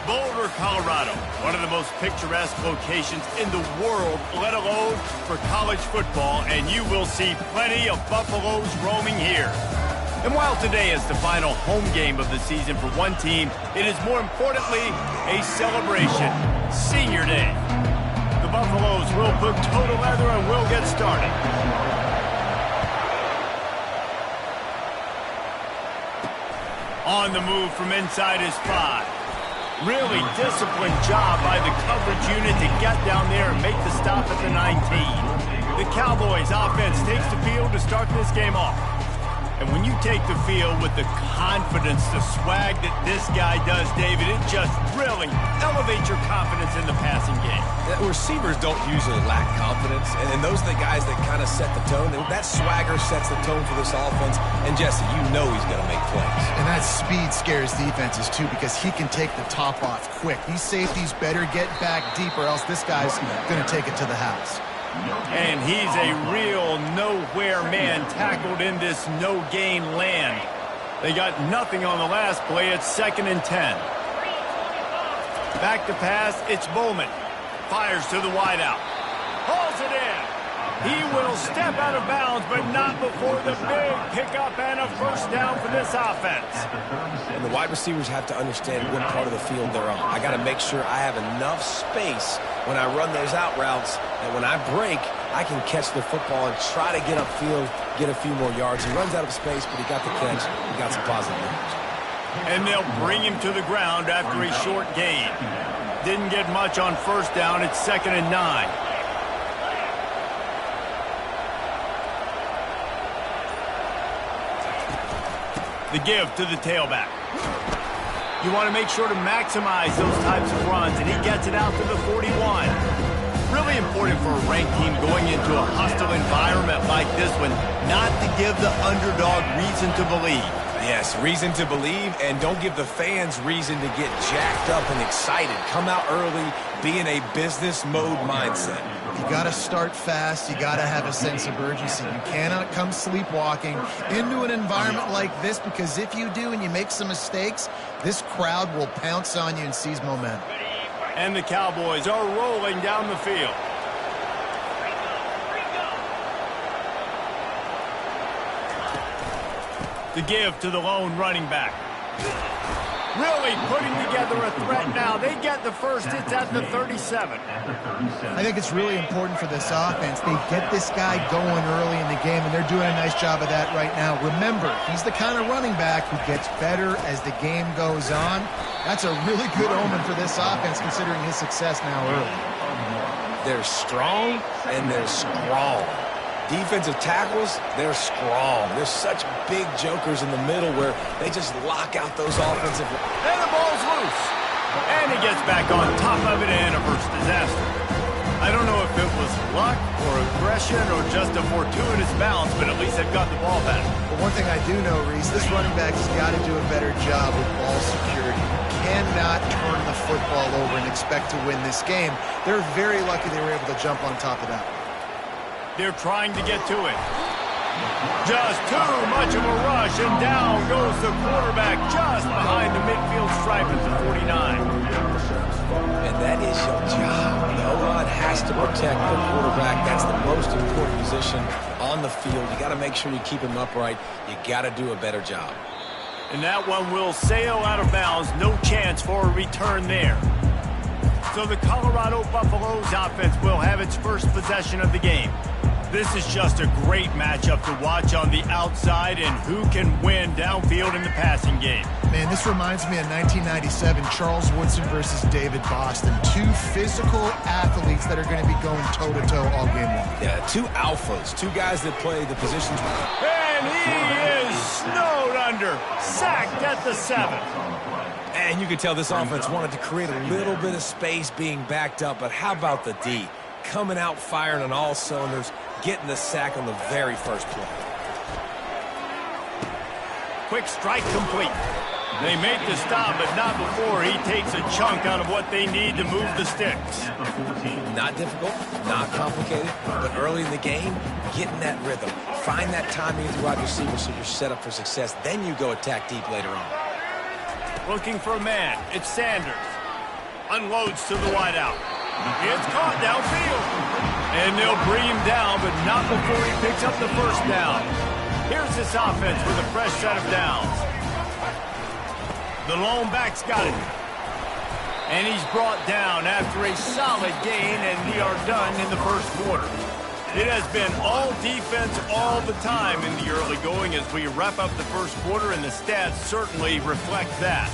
Boulder, Colorado, one of the most picturesque locations in the world, let alone for college football, and you will see plenty of Buffaloes roaming here. And while today is the final home game of the season for one team, it is more importantly a celebration, Senior Day. The Buffaloes will put toe to leather and will get started. On the move from inside his 5. Really disciplined job by the coverage unit to get down there and make the stop at the 19. The Cowboys offense takes the field to start this game off. And when you take the field with the confidence, the swag that this guy does, David, it just really elevates your confidence in the passing game. Receivers don't usually lack confidence, and those are the guys that kind of set the tone. That swagger sets the tone for this offense, and Jesse, you know he's going to make plays. And that speed scares defenses, too, because he can take the top off quick. These safeties better get back deep, or else this guy's going to take it to the house. And he's a real nowhere man tackled in this no-gain land. They got nothing on the last play. It's 2nd and 10. Back to pass. It's Bowman. Fires to the wideout. Hauls it in. He will step out of bounds, but not before the big pickup and a first down for this offense. And the wide receivers have to understand what part of the field they're on. I got to make sure I have enough space when I run those out routes, and when I break, I can catch the football and try to get upfield, get a few more yards. He runs out of space, but he got the catch. He got some positive yards. And they'll bring him to the ground after a short gain. Didn't get much on first down. It's 2nd and 9. The give to the tailback. You want to make sure to maximize those types of runs, and he gets it out to the 41. Really important for a ranked team going into a hostile environment like this one, not to give the underdog reason to believe. Yes, reason to believe, and don't give the fans reason to get jacked up and excited. Come out early, be in a business mode mindset. You got to start fast. You got to have a sense of urgency. You cannot come sleepwalking into an environment like this, because if you do and you make some mistakes, this crowd will pounce on you and seize momentum. And the Cowboys are rolling down the field. The give to the lone running back. Really putting together a threat now. They get the first. It's at the 37. I think it's really important for this offense. They get this guy going early in the game, and they're doing a nice job of that right now. Remember, he's the kind of running back who gets better as the game goes on. That's a really good omen for this offense, considering his success now early. They're strong, and they're strong. Defensive tackles, they're strong. They're such big jokers in the middle where they just lock out those offensive. And the ball's loose. And he gets back on top of it and a first disaster. I don't know if it was luck or aggression or just a fortuitous bounce, but at least they've got the ball back. But one thing I do know, Reese, this running back has got to do a better job with ball security. You cannot turn the football over and expect to win this game. They're very lucky they were able to jump on top of that. They're trying to get to it. Just too much of a rush, and down goes the quarterback just behind the midfield stripe at the 49. And that is your job. The O-line has to protect the quarterback. That's the most important position on the field. You got to make sure you keep him upright. You got to do a better job. And that one will sail out of bounds. No chance for a return there. So the Colorado Buffaloes offense will have its first possession of the game. This is just a great matchup to watch on the outside, and who can win downfield in the passing game. Man, this reminds me of 1997, Charles Woodson versus David Boston. Two physical athletes that are going to be going toe-to-toe all game long. Yeah, two alphas, two guys that play the positions. And he is snowed under, sacked at the 7. And you can tell this offense wanted to create a little bit of space being backed up, but how about the D? Coming out firing on all cylinders, getting the sack on the very first play. Quick strike complete. They make the stop, but not before he takes a chunk out of what they need to move the sticks. Not difficult, not complicated, but early in the game, getting that rhythm. Find that timing with the wide receiver so you're set up for success. Then you go attack deep later on. Looking for a man. It's Sanders. Unloads to the wideout. It's caught downfield. And they'll bring him down, but not before he picks up the first down. Here's this offense with a fresh set of downs. The lone back's got it. And he's brought down after a solid gain, and we are done in the first quarter. It has been all defense all the time in the early going as we wrap up the first quarter, and the stats certainly reflect that.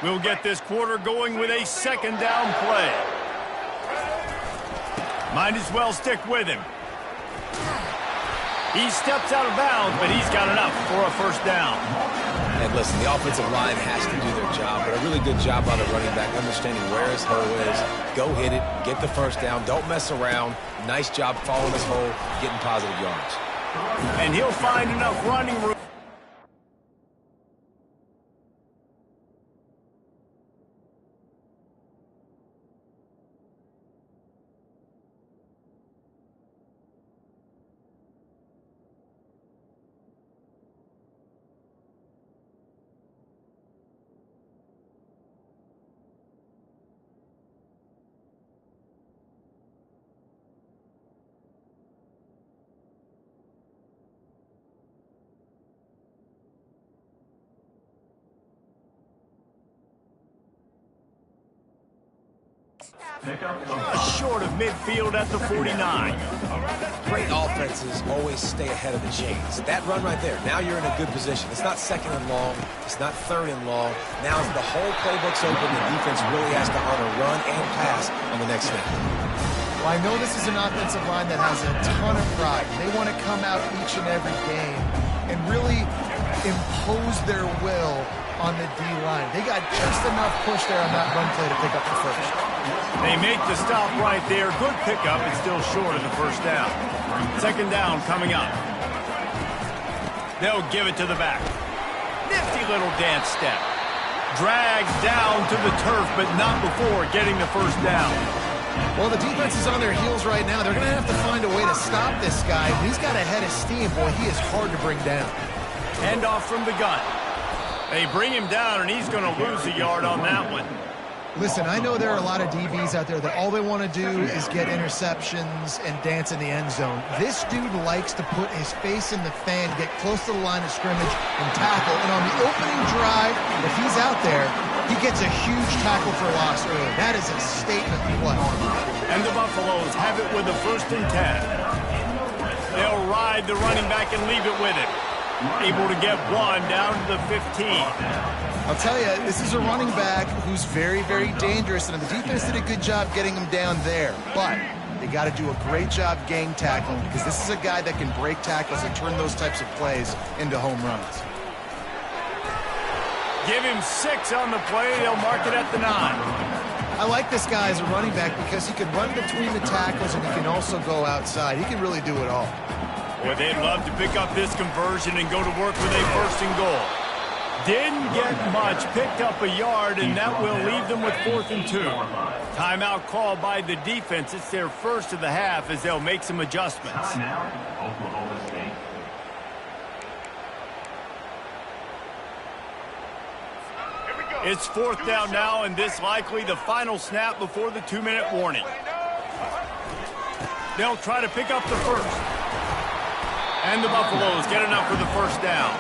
We'll get this quarter going with a second down play. Might as well stick with him. He steps out of bounds, but he's got enough for a first down. And listen, the offensive line has to do their job, but a really good job by the running back, understanding where his hole is. Go hit it, get the first down, don't mess around. Nice job following his hole, getting positive yards. And he'll find enough running room. Short of midfield at the 49. Great offenses always stay ahead of the chains. That run right there, now you're in a good position. It's not second and long. It's not third and long. Now the whole playbook's open. The defense really has to honor run and pass on the next snap. Well, I know this is an offensive line that has a ton of pride. They want to come out each and every game and really impose their will on the D-line. They got just enough push there on that run play to pick up the first. They make the stop right there. Good pickup, and still short of the first down. Second down coming up. They'll give it to the back. Nifty little dance step. Dragged down to the turf, but not before getting the first down. Well, the defense is on their heels right now. They're going to have to find a way to stop this guy. He's got a head of steam. Boy, he is hard to bring down. Hand off from the gun. They bring him down, and he's going to lose a yard on that one. Listen, I know there are a lot of DBs out there that all they want to do is get interceptions and dance in the end zone. This dude likes to put his face in the fan, get close to the line of scrimmage, and tackle. And on the opening drive, if he's out there, he gets a huge tackle for loss early. That is a statement play. And the Buffaloes have it with a 1st and 10. They'll ride the running back and leave it with it. Able to get one down to the 15. I'll tell you, this is a running back who's very, very dangerous, and the defense did a good job getting him down there. But they got to do a great job gang tackling because this is a guy that can break tackles and turn those types of plays into home runs. Give him 6 on the play. They'll mark it at the 9. I like this guy as a running back because he can run between the tackles and he can also go outside. He can really do it all. Boy, they'd love to pick up this conversion and go to work with a 1st and goal. Didn't get much, picked up a yard, and that will leave them with 4th and 2. Timeout called by the defense. It's their first of the half as they'll make some adjustments. It's 4th down now, and this likely the final snap before the 2-minute warning. They'll try to pick up the first. And the Buffaloes get enough for the first down.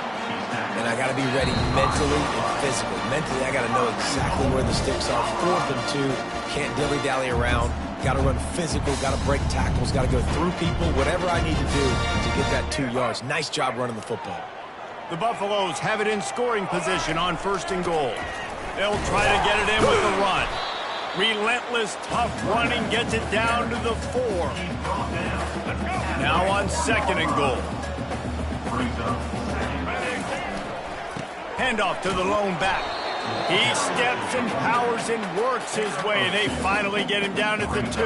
And I got to be ready mentally and physically. Mentally, I got to know exactly where the sticks are. 4th and 2. Can't dilly-dally around. Got to run physical. Got to break tackles. Got to go through people. Whatever I need to do to get that 2 yards. Nice job running the football. The Buffaloes have it in scoring position on 1st and goal. They'll try to get it in with the run. Relentless, tough running gets it down to the 4. Now on 2nd and goal. Handoff to the lone back. He steps and powers and works his way. They finally get him down at the 2.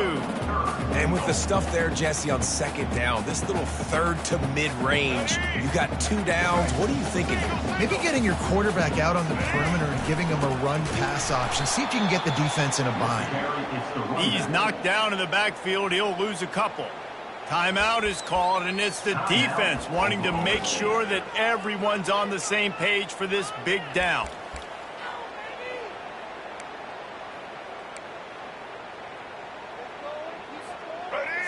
And with the stuff there, Jesse, on second down, this little third to mid-range, you got 2 downs. What are you thinking? Maybe getting your quarterback out on the perimeter and giving him a run-pass option. See if you can get the defense in a bind. He's knocked down in the backfield. He'll lose a couple. Timeout is called, and it's the defense wanting to make sure that everyone's on the same page for this big down.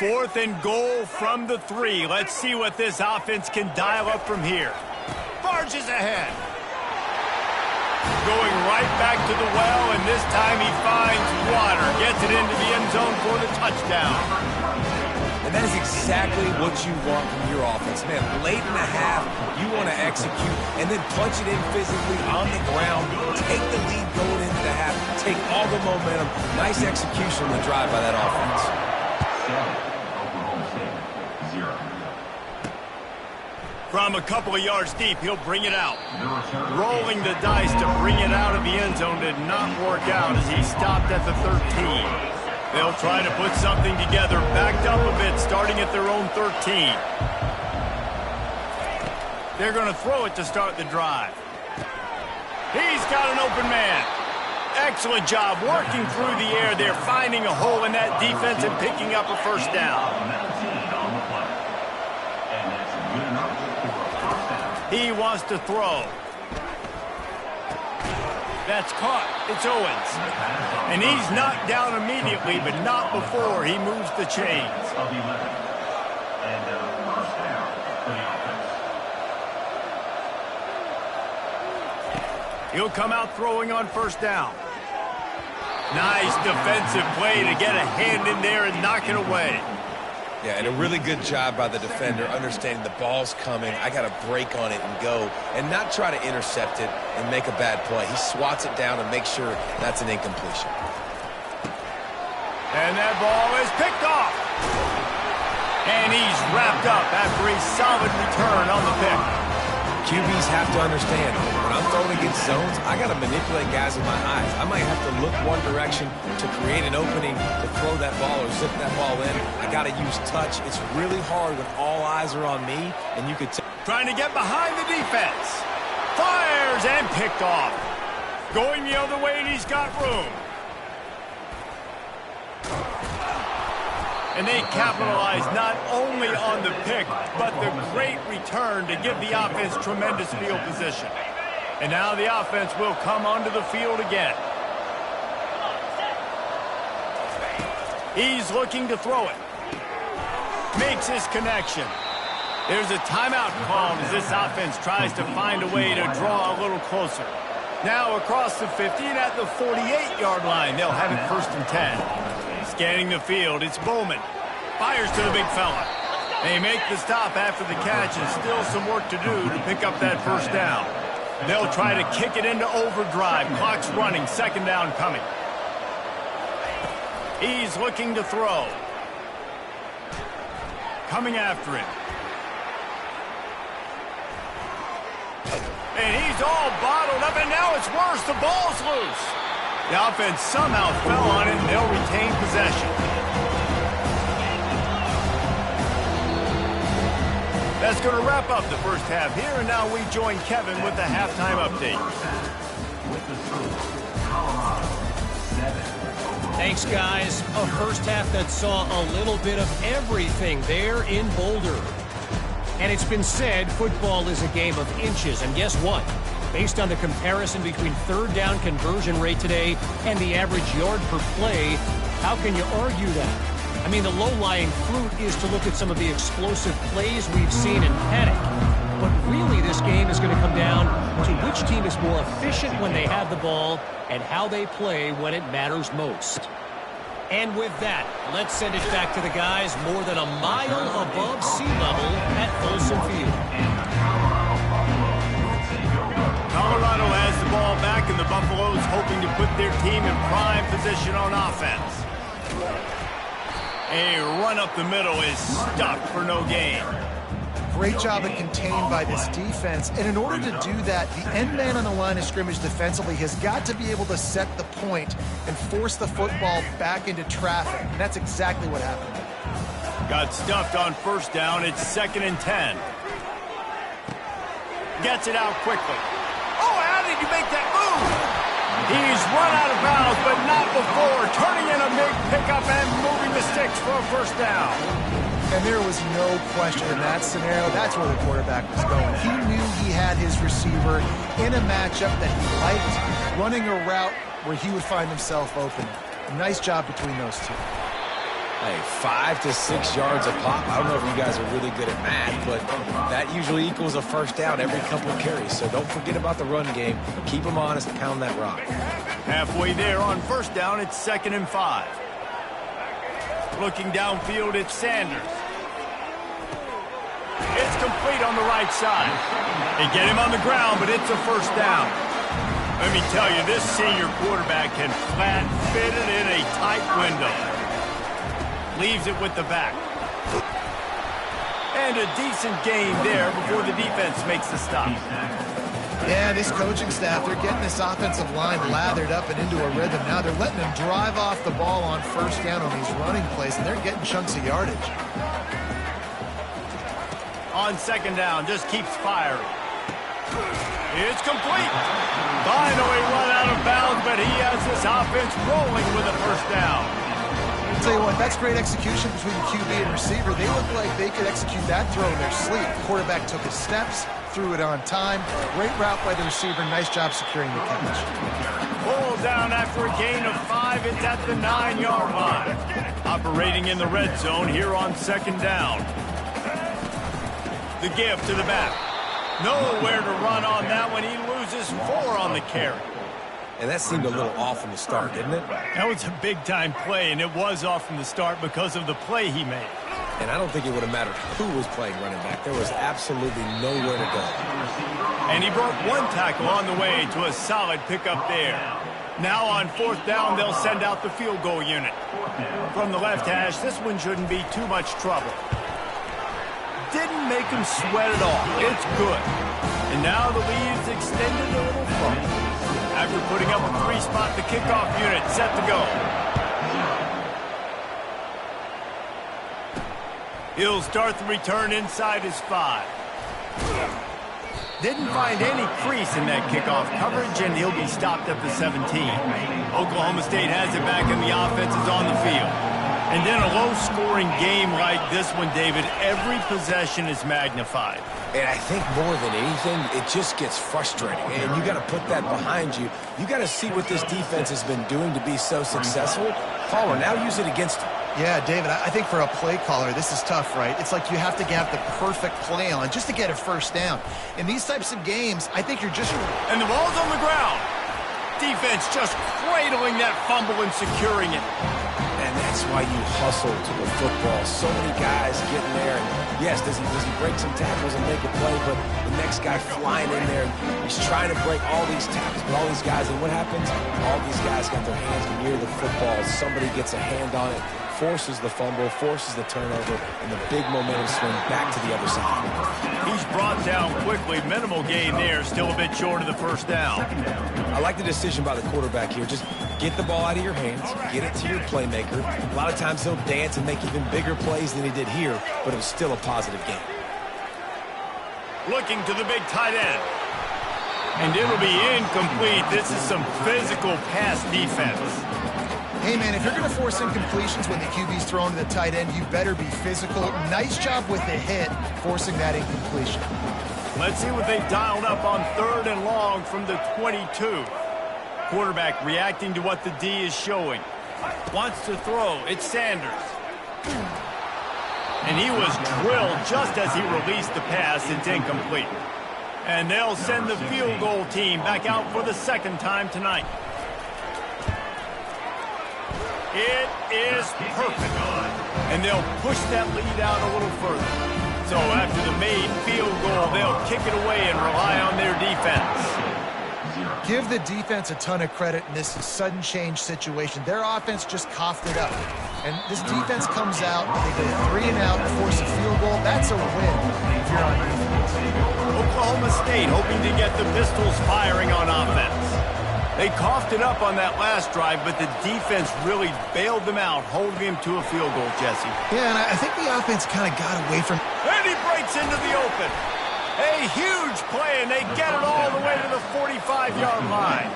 Fourth and goal from the 3. Let's see what this offense can dial up from here. Barges ahead. Going right back to the well, and this time he finds water. Gets it into the end zone for the touchdown. And that is exactly what you want from your offense. Man, late in the half, you want to execute and then punch it in physically on the ground. Take the lead going into the half. Take all the momentum. Nice execution on the drive by that offense. From a couple of yards deep, he'll bring it out. Rolling the dice to bring it out of the end zone did not work out as he stopped at the 13. They'll try to put something together, backed up a bit, starting at their own 13. They're going to throw it to start the drive. He's got an open man. Excellent job working through the air there, finding a hole in that defense and picking up a first down. He wants to throw. That's caught. It's Owens. And he's knocked down immediately, but not before he moves the chains. He'll come out throwing on first down. Nice defensive play to get a hand in there and knock it away. Yeah, and a really good job by the defender, understanding the ball's coming. I got to break on it and go, and not try to intercept it and make a bad play. He swats it down and makes sure that's an incompletion. And that ball is picked off. And he's wrapped up after a solid return on the pick. QBs have to understand, when I'm throwing against zones, I got to manipulate guys with my eyes. I might have to look one direction to create an opening to throw that ball or zip that ball in. I got to use touch. It's really hard when all eyes are on me, and you could trying to get behind the defense. Fires and picked off. Going the other way, and he's got room. And they capitalize not only on the pick, but the great return to give the offense tremendous field position. And now the offense will come onto the field again. He's looking to throw it. Makes his connection. There's a timeout called as this offense tries to find a way to draw a little closer. Now across the 50 and at the 48-yard line, they'll have it first and 10. Scanning the field, it's Bowman. Fires to the big fella. They make the stop after the catch and still some work to do to pick up that first down. They'll try to kick it into overdrive. Clock's running, second down coming. He's looking to throw. Coming after him. And he's all bottled up, and now it's worse. The ball's loose. The offense somehow fell on it, and they'll retain possession. That's going to wrap up the first half here, and now we join Kevin with the halftime update. Thanks, guys. A first half that saw a little bit of everything there in Boulder. And it's been said football is a game of inches, and guess what? Based on the comparison between third down conversion rate today and the average yard per play, how can you argue that? I mean, the low-lying fruit is to look at some of the explosive plays we've seen in panic. But really, this game is going to come down to which team is more efficient when they have the ball and how they play when it matters most. And with that, let's send it back to the guys more than a mile above sea level at Folsom Field. Colorado has the ball back, and the Buffaloes hoping to put their team in prime position on offense. A run up the middle is stuck for no gain. Great job of contained by this defense. And in order to do that, the end man on the line of scrimmage defensively has got to be able to set the point and force the football back into traffic. And that's exactly what happened. Got stuffed on first down. It's 2nd and 10. Gets it out quickly. Oh, how did you make that move? He's run out of bounds, but not before turning in a big pickup and moving the sticks for a first down. And there was no question in that scenario. That's where the quarterback was going. He knew he had his receiver in a matchup that he liked, running a route where he would find himself open. Nice job between those two. Hey, 5 to 6 yards a pop. I don't know if you guys are really good at math, but that usually equals a first down every couple of carries. So don't forget about the run game. Keep them honest, pound that rock. Halfway there on first down, it's 2nd and 5. Looking downfield, it's Sanders. It's complete on the right side. They get him on the ground, but it's a first down. Let me tell you, this senior quarterback can flat fit it in a tight window. Leaves it with the back. And a decent gain there before the defense makes the stop. Yeah, this coaching staff, they're getting this offensive line lathered up and into a rhythm now. They're letting them drive off the ball on first down on these running plays, and they're getting chunks of yardage. On second down, just keeps firing. It's complete. Finally run out of bounds, but he has this offense rolling with a first down. I'll tell you what, that's great execution between the QB and receiver. They look like they could execute that throw in their sleep. The quarterback took his steps, threw it on time. Great route by the receiver. Nice job securing the catch. Pulled down after a gain of 5. It's at the 9-yard line. Operating in the red zone here on second down. The give to the back. Nowhere to run on that one. He loses 4 on the carry. And that seemed a little off from the start, didn't it? That was a big-time play, and it was off from the start because of the play he made. And I don't think it would have mattered who was playing running back. There was absolutely nowhere to go. And he broke 1 tackle on the way to a solid pickup there. Now on fourth down, they'll send out the field goal unit. From the left hash, this one shouldn't be too much trouble. Didn't make him sweat at all. It's good. And now the lead's extended a little further. After putting up a 3-spot, the kickoff unit set to go. He'll start the return inside his 5. Didn't find any crease in that kickoff coverage, and he'll be stopped at the 17. Oklahoma State has it back, and the offense is on the field. And then a low-scoring game like this one, David, every possession is magnified. And I think more than anything, it just gets frustrating. And you got to put that behind you. You got to see what this defense has been doing to be so successful. Caller, now use it against them. Yeah, David, I think for a play caller, this is tough, right? It's like you have to have the perfect play on just to get a first down. In these types of games, I think you're just... And the ball's on the ground. Defense just cradling that fumble and securing it. And that's why you hustle to the football. So many guys getting there. And yes, does he break some tackles and make a play, but the next guy flying in there, he's trying to break all these tackles, but all these guys, and what happens? All these guys got their hands near the football. Somebody gets a hand on it, forces the fumble, forces the turnover, and the big momentum swing back to the other side. He's brought down quickly. Minimal gain there. Still a bit short of the first down. I like the decision by the quarterback here. Just get the ball out of your hands, get it to your playmaker. A lot of times he'll dance and make even bigger plays than he did here, but it was still a positive game. Looking to the big tight end. And it'll be incomplete. This is some physical pass defense. Hey, man, if you're going to force incompletions when the QB's thrown to the tight end, you better be physical. Nice job with the hit, forcing that incompletion. Let's see what they've dialed up on 3rd and long from the 22. Quarterback reacting to what the D is showing. Wants to throw. It's Sanders. And he was drilled just as he released the pass. It's incomplete. And they'll send the field goal team back out for the 2nd time tonight. It is perfect. And they'll push that lead out a little further. So after the made field goal, they'll kick it away and rely on their defense. Give the defense a ton of credit in this sudden change situation. Their offense just coughed it up. And this defense comes out, they get a 3-and-out, force a field goal. That's a win if you're on defense. Oklahoma State hoping to get the Pistols firing on offense. They coughed it up on that last drive, but the defense really bailed them out, holding him to a field goal, Jesse. Yeah, and I think the offense kind of got away from... And he breaks into the open. A huge play, and they get it all the way to the 45-yard line.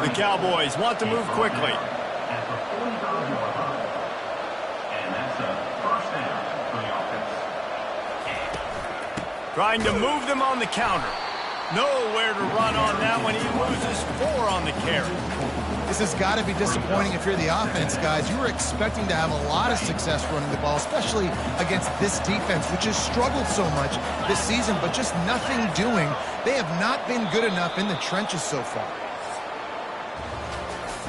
The Cowboys want to move quickly. Trying to move them on the counter. Nowhere to run on that one. He loses 4 on the carry. This has got to be disappointing if you're the offense, guys. You were expecting to have a lot of success running the ball, especially against this defense, which has struggled so much this season, but just nothing doing. They have not been good enough in the trenches so far.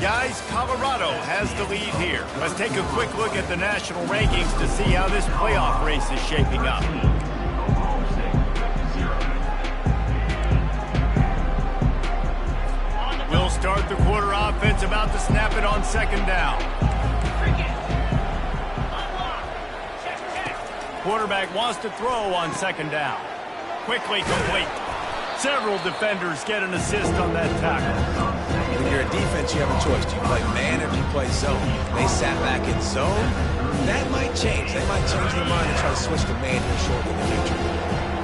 Guys, Colorado has the lead here. Let's take a quick look at the national rankings to see how this playoff race is shaping up. We'll start the quarter offense, about to snap it on second down. Quarterback wants to throw on second down. Quickly complete. Several defenders get an assist on that tackle. When you're a defense, you have a choice. Do you play man or do you play zone? They sat back in zone. That might change. They might change their mind and try to switch to man here shortly in the future.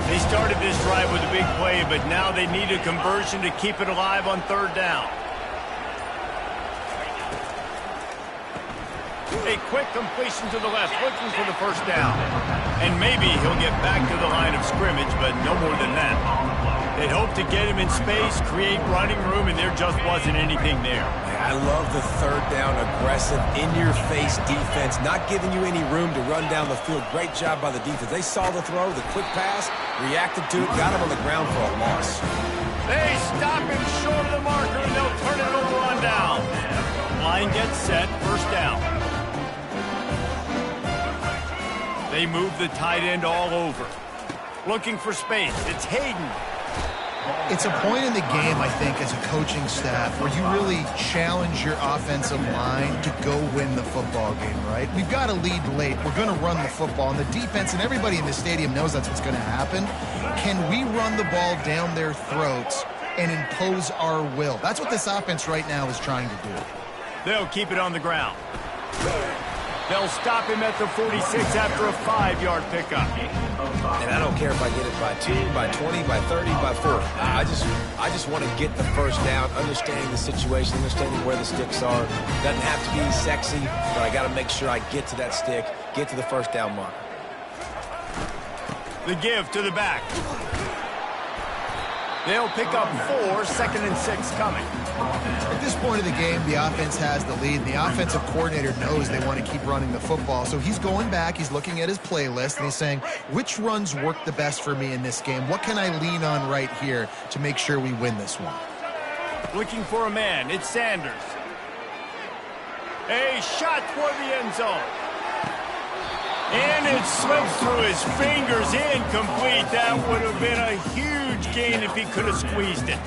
They started this drive with a big play, but now they need a conversion to keep it alive on third down. A quick completion to the left, looking for the first down. And maybe he'll get back to the line of scrimmage, but no more than that. They'd hope to get him in space, create running room, and there just wasn't anything there. I love the third down, aggressive, in-your-face defense, not giving you any room to run down the field. Great job by the defense. They saw the throw, the quick pass, reacted to it, got him on the ground for a loss. They stop him short of the marker, and they'll turn it over on down. Line gets set, first down. They move the tight end all over. Looking for space. It's Hayden. It's a point in the game, I think, as a coaching staff where you really challenge your offensive line to go win the football game, right? We've got to lead late. We're going to run the football, and the defense and everybody in the stadium knows that's what's going to happen. Can we run the ball down their throats and impose our will? That's what this offense right now is trying to do. They'll keep it on the ground. They'll stop him at the 46 after a 5-yard pickup. And I don't care if I get it by 2, by 20, by 30, by 40. I just want to get the first down, understanding the situation, understanding where the sticks are. Doesn't have to be sexy, but I got to make sure I get to that stick, get to the first down mark. The give to the back. They'll pick up 4, 2nd and 6 coming. At this point of the game, the offense has the lead, and the offensive coordinator knows they want to keep running the football. So he's going back, he's looking at his playlist, and he's saying, which runs work the best for me in this game? What can I lean on right here to make sure we win this one? Looking for a man, it's Sanders. A shot toward the end zone. And it slips through his fingers, incomplete. That would have been a huge gain if he could have squeezed it.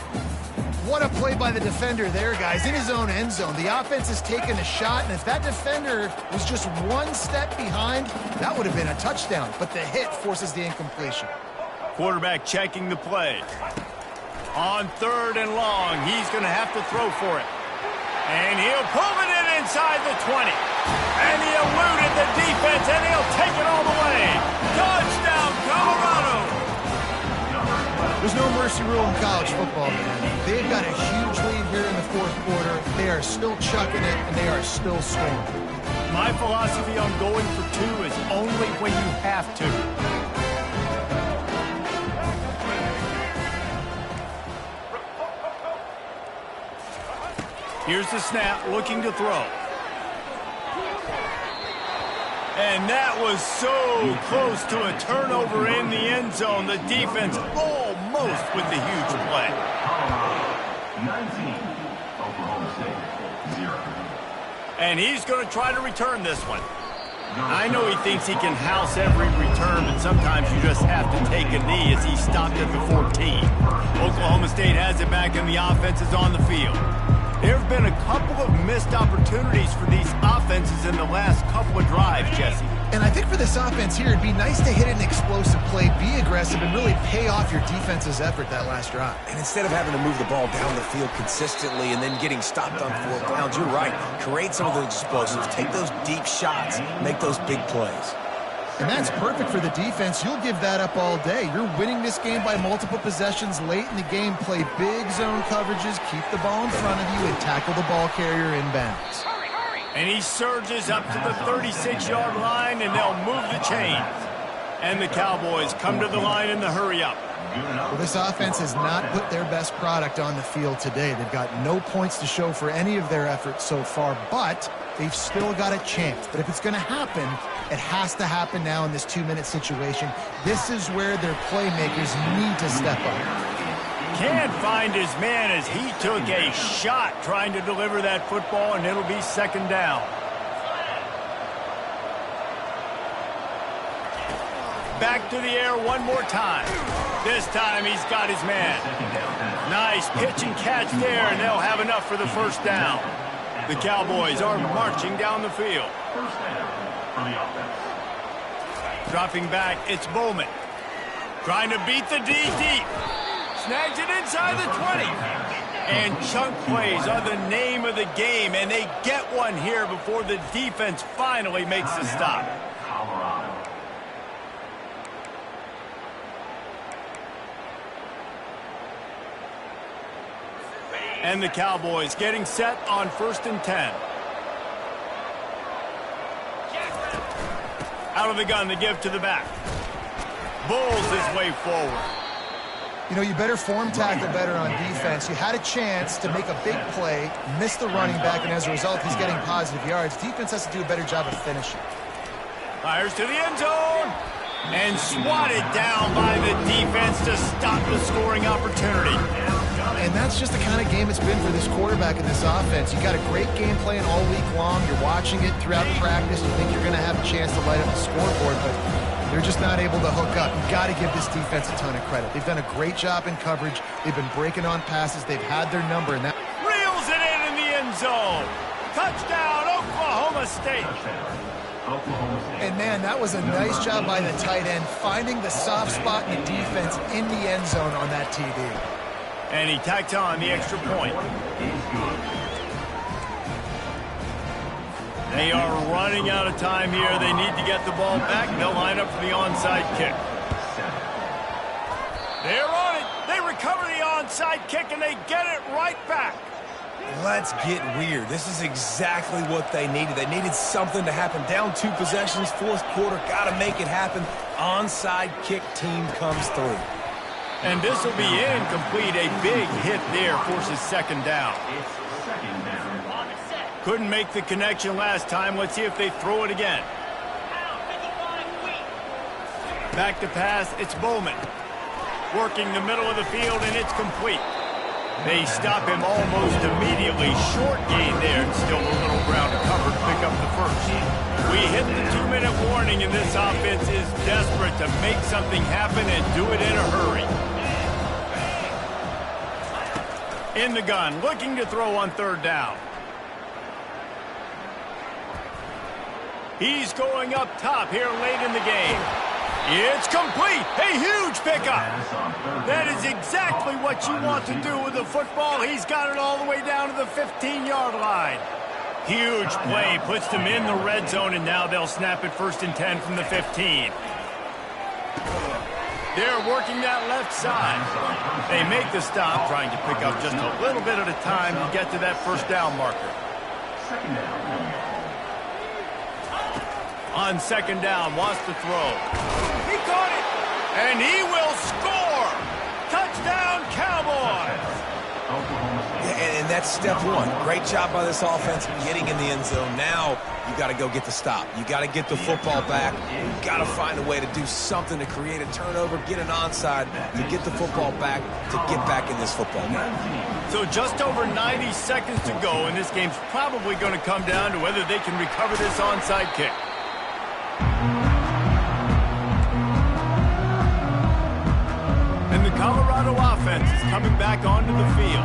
What a play by the defender there, guys, in his own end zone. The offense has taken a shot, and if that defender was just one step behind, that would have been a touchdown. But the hit forces the incompletion. Quarterback checking the play. On 3rd and long, he's going to have to throw for it. And he'll pull it in inside the 20. And he eluded the defense, and he'll take it all the way. Touchdown, Colorado! There's no mercy rule in college football, man. They've got a huge lead here in the 4th quarter. They are still chucking it, and they are still scoring. My philosophy on going for 2 is only when you have to. Here's the snap, looking to throw. And that was so close to a turnover in the end zone. The defense almost with the huge play. 19, Oklahoma State, 0. And he's going to try to return this one. I know he thinks he can house every return, but sometimes you just have to take a knee as he stopped at the 14. Oklahoma State has it back and the offense is on the field. There have been a couple of missed opportunities for these offenses in the last couple of drives, Jesse. And I think for this offense here, it'd be nice to hit an explosive play, be aggressive, and really pay off your defense's effort that last drive. And instead of having to move the ball down the field consistently and then getting stopped on 4 downs, you're right. Create some of those explosives. Take those deep shots. Make those big plays. And that's perfect for the defense. You'll give that up all day. You're winning this game by multiple possessions late in the game. Play big zone coverages, keep the ball in front of you, and tackle the ball carrier inbounds. And he surges up to the 36-yard line, and they'll move the chains. And the Cowboys come to the line in the hurry-up. Well, this offense has not put their best product on the field today. They've got no points to show for any of their efforts so far, but they've still got a chance. But if it's going to happen, it has to happen now in this 2-minute situation. This is where their playmakers need to step up. Can't find his man as he took a shot trying to deliver that football, and it'll be second down. Back to the air one more time. This time he's got his man. Nice pitch and catch there, and they'll have enough for the first down. The Cowboys are marching down the field. Dropping back, it's Bowman. Trying to beat the D deep. Snags it inside the 20. And chunk plays are the name of the game, and they get one here before the defense finally makes the stop. And the Cowboys getting set on 1st and 10. Out of the gun, the give to the back. Bulls his way forward. You know, you better form tackle better on defense. You had a chance to make a big play, missed the running back, and as a result, he's getting positive yards. Defense has to do a better job of finishing. Fires to the end zone. And swatted down by the defense to stop the scoring opportunity. And that's just the kind of game it's been for this quarterback in this offense. You got a great game plan all week long. You're watching it throughout practice. You think you're going to have a chance to light up the scoreboard, but they're just not able to hook up. You've got to give this defense a ton of credit. They've done a great job in coverage. They've been breaking on passes. They've had their number. And that reels it in the end zone. Touchdown, Oklahoma State. And, man, that was a nice job by the tight end, finding the soft spot in the defense in the end zone on that TD. And he tacked on the extra point. They are running out of time here. They need to get the ball back. They'll line up for the onside kick. They're on it. They recover the onside kick, and they get it right back. Let's get weird. This is exactly what they needed. They needed something to happen. Down 2 possessions, 4th quarter. Got to make it happen. Onside kick team comes through. And this will be incomplete. A big hit there forces second down. Couldn't make the connection last time. Let's see if they throw it again. Back to pass. It's Bowman. Working the middle of the field, and it's complete. They stop him almost immediately. Short gain there, and still a little ground to cover to pick up the first. We hit the 2-minute warning, and this offense is desperate to make something happen and do it in a hurry. In the gun, looking to throw on 3rd down. He's going up top here late in the game. It's complete. A huge pickup. That is exactly what you want to do with the football. He's got it all the way down to the 15-yard line. Huge play puts them in the red zone, and now they'll snap it 1st and 10 from the 15. They're working that left side. They make the stop, trying to pick up just a little bit at a time to get to that 1st down marker. On 2nd down, wants to throw. He caught it, and he will score. Touchdown, Cowboys. And that's step 1. Great job by this offense getting in the end zone. Now you got to go get the stop. You got to get the football back. You got to find a way to do something to create a turnover, get an onside, to get the football back, to get back in this football game. So just over 90 seconds to go, and this game's probably going to come down to whether they can recover this onside kick. offense is coming back onto the field.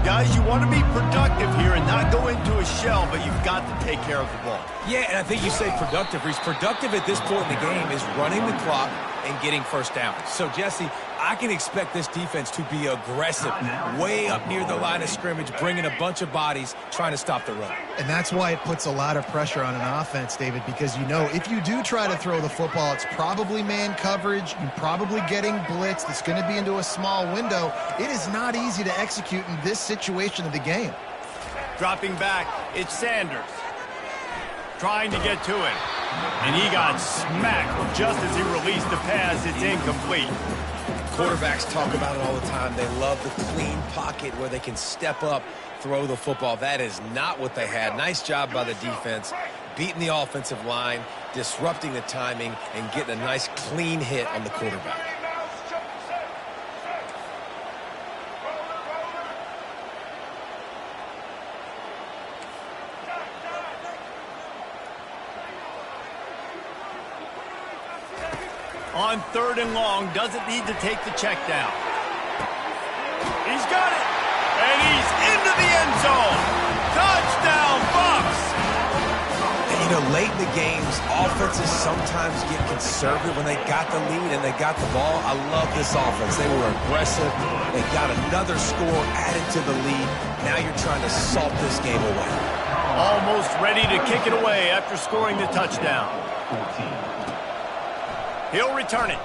Guys, you want to be productive here and not go into a shell, but you've got to take care of the ball. Yeah, and I think you say productive, Reese. Productive at this point in the game is running the clock and getting first down. So, Jesse, I can expect this defense to be aggressive, way up near the line of scrimmage, bringing a bunch of bodies, trying to stop the run. And that's why it puts a lot of pressure on an offense, David, because you know if you do try to throw the football, it's probably man coverage. You're probably getting blitzed. It's going to be into a small window. It is not easy to execute in this situation of the game. Dropping back, it's Sanders. Trying to get to it. And he got smacked just as he released the pass. It's incomplete. Quarterbacks talk about it all the time. They love the clean pocket where they can step up, throw the football. That is not what they had. Nice job by the defense, beating the offensive line, disrupting the timing, and getting a nice clean hit on the quarterback. On 3rd and long, doesn't need to take the check down. He's got it, and he's into the end zone. Touchdown, Bucs! And, you know, late in the games, offenses sometimes get conservative when they got the lead and they got the ball. I love this offense. They were aggressive. They got another score added to the lead. Now you're trying to salt this game away. Almost ready to kick it away after scoring the touchdown. He'll return it.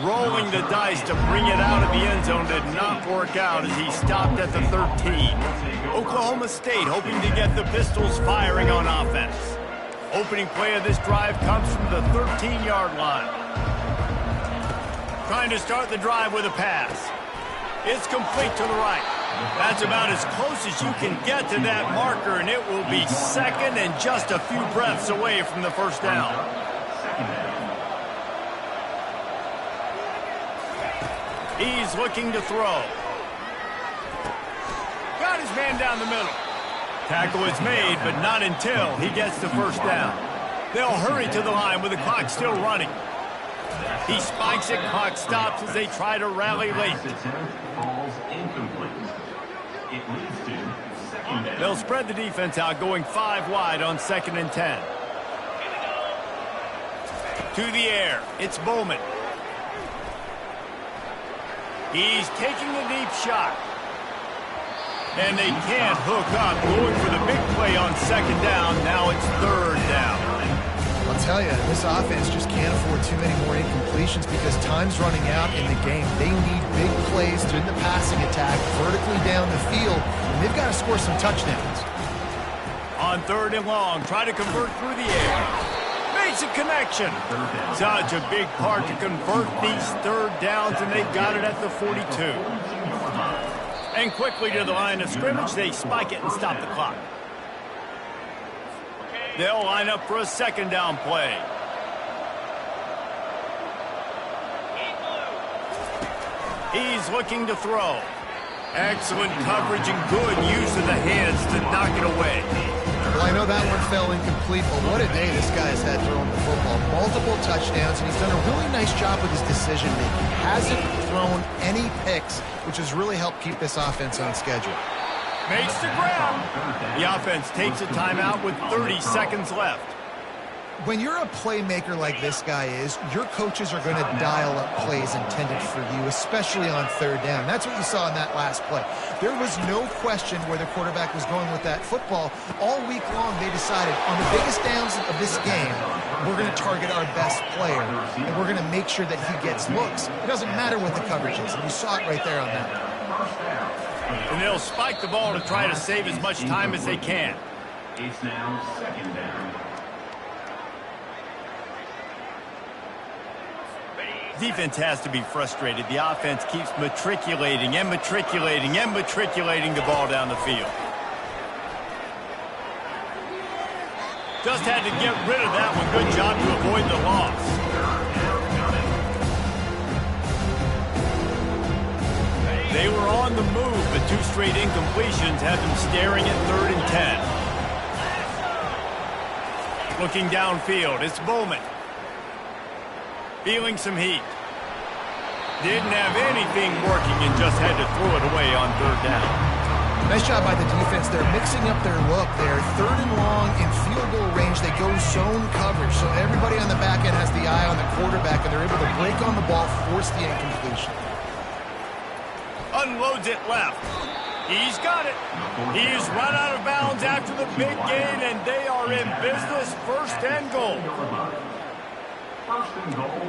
Rolling the dice to bring it out of the end zone did not work out as he stopped at the 13. Oklahoma State hoping to get the Pistols firing on offense. Opening play of this drive comes from the 13-yard line. Trying to start the drive with a pass. It's complete to the right. That's about as close as you can get to that marker, and it will be second and just a few breaths away from the first down. He's looking to throw. Got his man down the middle. Tackle is made, but not until he gets the first down. They'll hurry to the line with the clock still running. He spikes it, clock stops as they try to rally late. They'll spread the defense out, going 5 wide on 2nd and 10. To the air, it's Bowman. He's taking a deep shot. And they can't hook up, going for the big play on 2nd down. Now it's 3rd down. I'll tell you, this offense just can't afford too many more incompletions because time's running out in the game. They need big plays in the passing attack, vertically down the field, and they've got to score some touchdowns. On 3rd and long, try to convert through the air. Makes a connection. Such a big part to convert these 3rd downs, and they've got it at the 42. And quickly to the line of scrimmage, they spike it and stop the clock. They'll line up for a 2nd down play. He's looking to throw. Excellent coverage and good use of the hands to knock it away. Well, I know that one fell incomplete, but what a day this guy has had throwing the football. Multiple touchdowns, and he's done a really nice job with his decision-making. Hasn't thrown any picks, which has really helped keep this offense on schedule. Makes the grab. The offense takes a timeout with 30 seconds left. When you're a playmaker like this guy is, your coaches are going to dial up plays intended for you, especially on 3rd down. That's what you saw in that last play. There was no question where the quarterback was going with that football. All week long, they decided on the biggest downs of this game, we're going to target our best player, and we're going to make sure that he gets looks. It doesn't matter what the coverage is, and you saw it right there on that. And they'll spike the ball to try to save as much time as they can. It's now 2nd down. Defense has to be frustrated. The offense keeps matriculating and matriculating and matriculating the ball down the field. Just had to get rid of that one. Good job to avoid the loss. They were on the move, but 2 straight incompletions had them staring at 3rd and 10. Looking downfield, it's Bowman. Feeling some heat. Didn't have anything working and just had to throw it away on third down. Nice job by the defense. They're mixing up their look. They're third and long in field goal range. They go zone coverage. So everybody on the back end has the eye on the quarterback, and they're able to break on the ball, force the incompletion. Unloads it left. He's got it. He's run out of bounds after the big gain, and they are in business. First and goal. First and goal,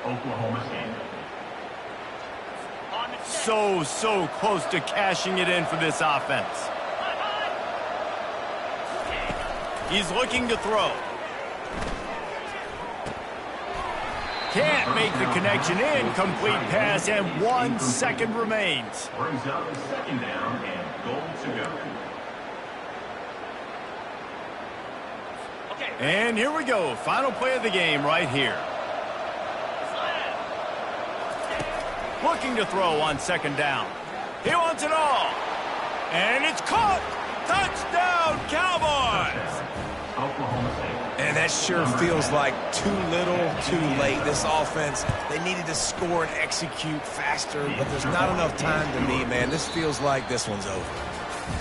Oklahoma State. So close to cashing it in for this offense. He's looking to throw. Can't make the connection. Incomplete pass, and 1 second remains. Brings up the second down and goal to go. And here we go. Final play of the game right here. Looking to throw on second down. He wants it all. And it's caught. Touchdown, Cowboys. Oklahoma State. And that sure feels like too little, too late. This offense, they needed to score and execute faster, but there's not enough time to me, man. This feels like this one's over.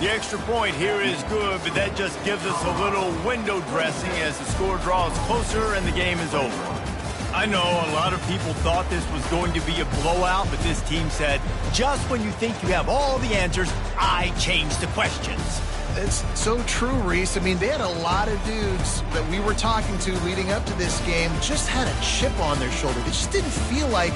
The extra point here is good, but that just gives us a little window dressing as the score draws closer and the game is over. I know a lot of people thought this was going to be a blowout, but this team said, just when you think you have all the answers, I change the questions. It's so true, Reese. I mean, they had a lot of dudes that we were talking to leading up to this game just had a chip on their shoulder. They just didn't feel like